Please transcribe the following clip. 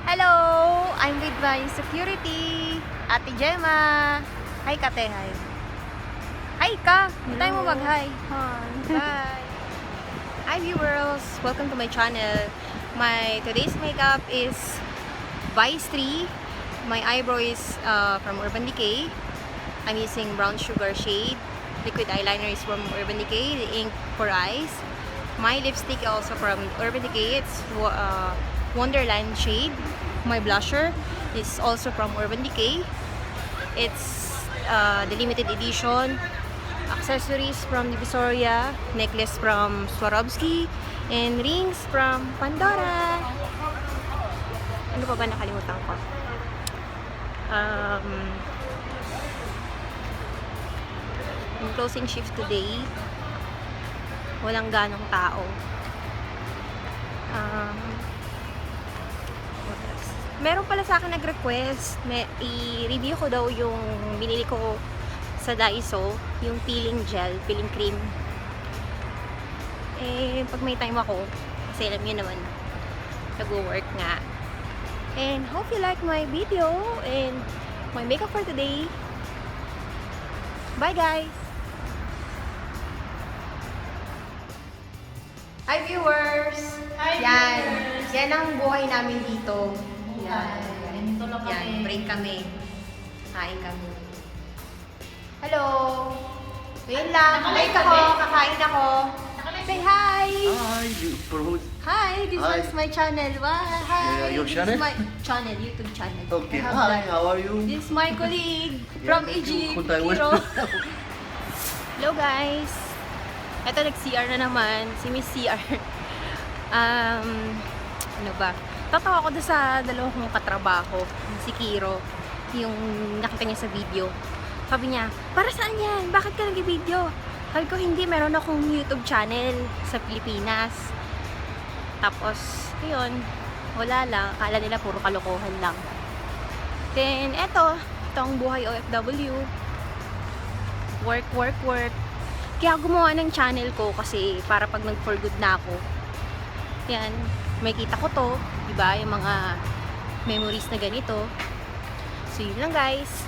Hello! I'm with my security, Ate Gemma. Hi, Kate. Hi. Hi ka! Hindi tayo mo mag-hi. Hi. Bye. Hi, viewers! Welcome to my channel. My today's makeup is Vice 3. My eyebrow is from Urban Decay. I'm using brown sugar shade. Liquid eyeliner is from Urban Decay. The ink for eyes. My lipstick also from Urban Decay. It's Wonderland shade. My blusher is also from Urban Decay. It's the limited edition. Accessories from Divisoria. Necklace from Swarovski. And rings from Pandora. Ano pa ba nakalimutan ko? Yung closing shift today, walang ganong tao. Meron pala sa akin nag-request, i-review ko daw yung binili ko sa Daiso, yung peeling gel, peeling cream. Eh, pag may time ako, kasi alam nyo naman, nag-work nga. And hope you like my video and my makeup for today. Bye guys! Hi viewers! Hi, Yan. viewers! Yan ang buhay namin dito. Yan. Ganito lang kami. Yan, break kami. Kain kami. Hello! Ngayon lang, Nakalive break ako, ka, be? kakain ako. Say hi! Hi, you promote. Hi, this Hi. one's my channel. Hi! Your This channel? is my channel, YouTube channel. Okay, I have hi, that. how are you? This is my colleague from Egypt, Kung tayo Kiro. Hello guys! Ito nag-CR na naman, si Miss CR. Ano ba? Tatawa ko doon sa dalawang kong katrabaho, si Kiro, yung nakita niya sa video. Sabi niya, para saan yan? Bakit ka nag-video? Sabi ko, hindi, meron akong YouTube channel sa Pilipinas. Tapos, yun, wala lang. Akala nila puro kalokohan lang. Then, ito ang buhay OFW. Work, work, work. Kaya gumawa ng channel ko kasi para pag nag-for good na ako, yan, may kita ko to, diba? Yung mga memories na ganito. So, yun lang guys.